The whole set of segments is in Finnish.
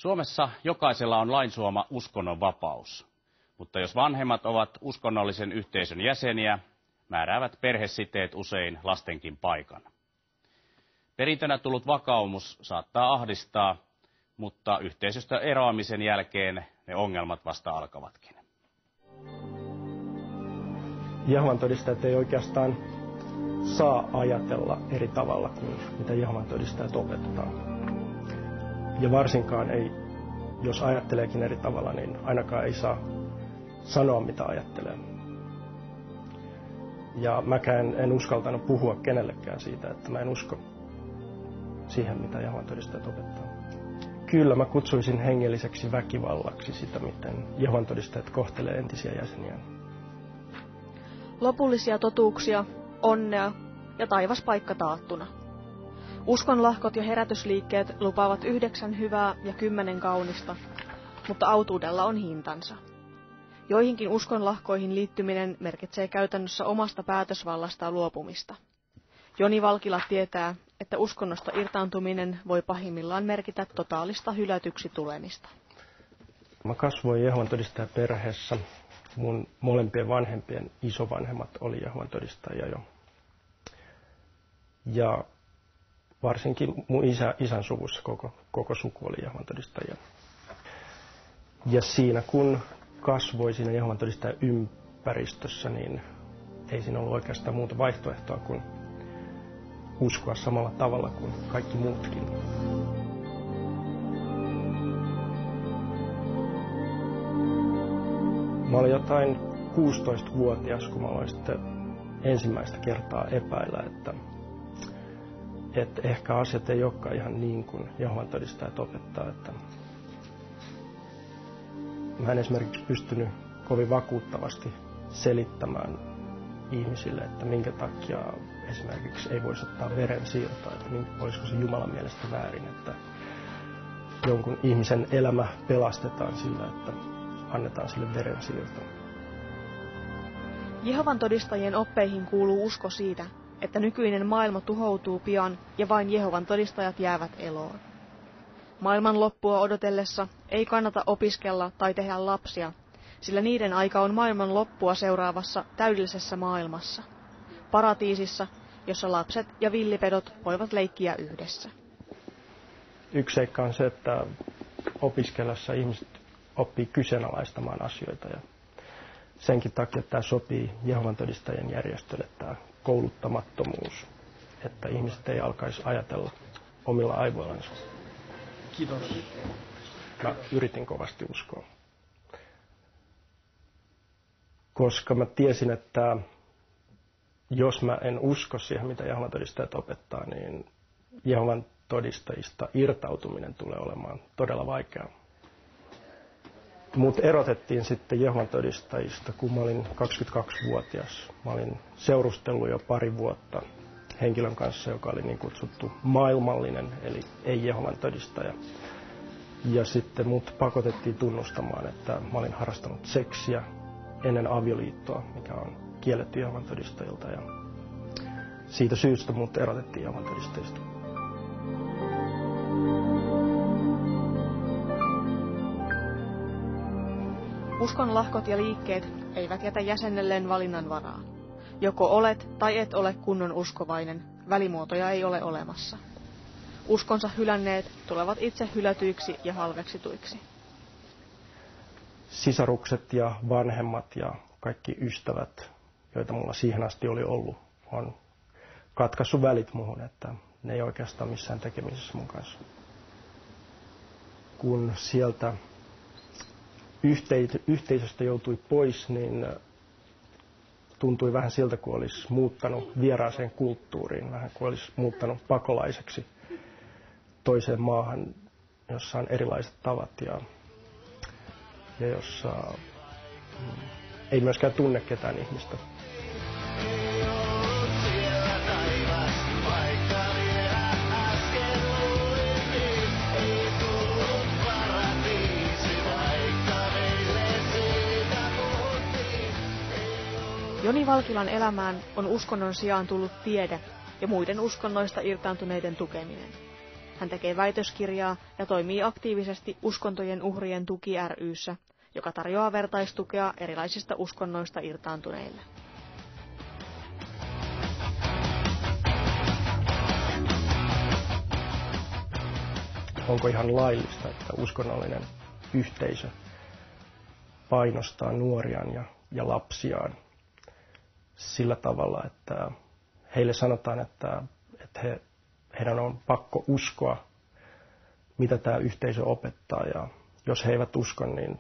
Suomessa jokaisella on lain suoma uskonnonvapaus, mutta jos vanhemmat ovat uskonnollisen yhteisön jäseniä, määräävät perhesiteet usein lastenkin paikan. Perintönä tullut vakaumus saattaa ahdistaa, mutta yhteisöstä eroamisen jälkeen ne ongelmat vasta alkavatkin. Jehovan todistajat ei oikeastaan saa ajatella eri tavalla kuin mitä Jehovan todistajat opettaa. Ja varsinkaan ei, jos ajatteleekin eri tavalla, niin ainakaan ei saa sanoa mitä ajattelee. Ja mäkään en uskaltanut puhua kenellekään siitä, että mä en usko siihen, mitä Jehovan todistajat opettaa. Kyllä mä kutsuisin hengelliseksi väkivallaksi sitä, miten Jehovan todistajat kohtelee entisiä jäseniään. Lopullisia totuuksia, onnea ja taivaspaikka taattuna. Uskonlahkot ja herätysliikkeet lupaavat 9 hyvää ja 10 kaunista, mutta autuudella on hintansa. Joihinkin uskonlahkoihin liittyminen merkitsee käytännössä omasta päätösvallastaan luopumista. Joni Valkila tietää, että uskonnosta irtaantuminen voi pahimmillaan merkitä totaalista hylätyksi tulemista. Mä kasvoin Jehovan todistajaperheessä. Mun molempien vanhempien isovanhemmat oli Jehovan todistajia jo. Ja varsinkin mun isän suvussa koko suku oli Jehovan todistajia. Ja siinä kun kasvoi siinä Jehovan todistajan ympäristössä, niin ei siinä ollut oikeastaan muuta vaihtoehtoa kuin uskoa samalla tavalla kuin kaikki muutkin. Mä olin jotain 16-vuotias, kun mä aloin sitten ensimmäistä kertaa epäillä, että ehkä asiat ei olekaan ihan niin kuin Jehovan todistajat opettaa. Että mä en esimerkiksi pystynyt kovin vakuuttavasti selittämään ihmisille, että minkä takia esimerkiksi ei voisi ottaa verensiirtoa, että olisiko se Jumalan mielestä väärin, että jonkun ihmisen elämä pelastetaan sillä, että annetaan sille verensiirto. Jehovan todistajien oppeihin kuuluu usko siitä, että nykyinen maailma tuhoutuu pian ja vain Jehovan todistajat jäävät eloon. Maailman loppua odotellessa ei kannata opiskella tai tehdä lapsia, sillä niiden aika on maailman loppua seuraavassa täydellisessä maailmassa. Paratiisissa, jossa lapset ja villipedot voivat leikkiä yhdessä. Yksi seikka on se, että opiskellessa ihmiset oppii kyseenalaistamaan asioita. Ja senkin takia tämä sopii Jehovan todistajien järjestölle, tämä kouluttamattomuus, että ihmiset ei alkaisi ajatella omilla aivoillansa. Kiitos. Mä yritin kovasti uskoa. Koska mä tiesin, että jos mä en usko siihen, mitä Jehovan todistajat opettaa, niin Jehovan todistajista irtautuminen tulee olemaan todella vaikeaa. Mut erotettiin sitten Jehovan todistajista, kun mä olin 22-vuotias. Mä olin seurustellut jo pari vuotta henkilön kanssa, joka oli niin kutsuttu maailmallinen, eli ei Jehovan todistaja. Ja sitten mut pakotettiin tunnustamaan, että mä olin harrastanut seksiä ennen avioliittoa, mikä on kielletty Jehovan todistajilta. Ja siitä syystä mut erotettiin Jehovan todistajista. Uskonlahkot ja liikkeet eivät jätä jäsenelleen valinnanvaraa. Joko olet tai et ole kunnon uskovainen, välimuotoja ei ole olemassa. Uskonsa hylänneet tulevat itse hylätyiksi ja halveksituiksi. Sisarukset ja vanhemmat ja kaikki ystävät, joita mulla siihen asti oli ollut, on katkaissut välit muhun, että ne ei oikeastaan missään tekemisessä mun kanssa. Kun sieltä yhteisöstä joutui pois, niin tuntui vähän siltä, kuin olisi muuttanut vieraaseen kulttuuriin, vähän kuin olisi muuttanut pakolaiseksi toiseen maahan, jossa on erilaiset tavat ja jossa ei myöskään tunne ketään ihmistä. Joni Valkilan elämään on uskonnon sijaan tullut tiede ja muiden uskonnoista irtaantuneiden tukeminen. Hän tekee väitöskirjaa ja toimii aktiivisesti Uskontojen uhrien tuki ry:ssä, joka tarjoaa vertaistukea erilaisista uskonnoista irtaantuneille. Onko ihan laillista, että uskonnollinen yhteisö painostaa nuoriaan ja lapsiaan sillä tavalla, että heille sanotaan, että heidän on pakko uskoa, mitä tämä yhteisö opettaa. Ja jos he eivät usko, niin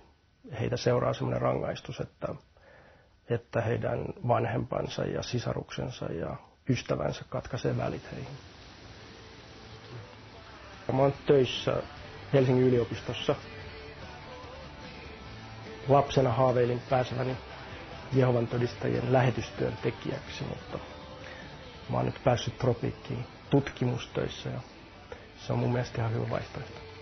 heitä seuraa sellainen rangaistus, että heidän vanhempansa ja sisaruksensa ja ystävänsä katkaisee välit heihin. Mä oon töissä Helsingin yliopistossa. Lapsena haaveilin pääseväni Jehovan todistajien lähetystyön tekijäksi, mutta mä oon nyt päässyt Tropiikkiin tutkimustöissä ja se on mun mielestä ihan hyvä vaihtoehto.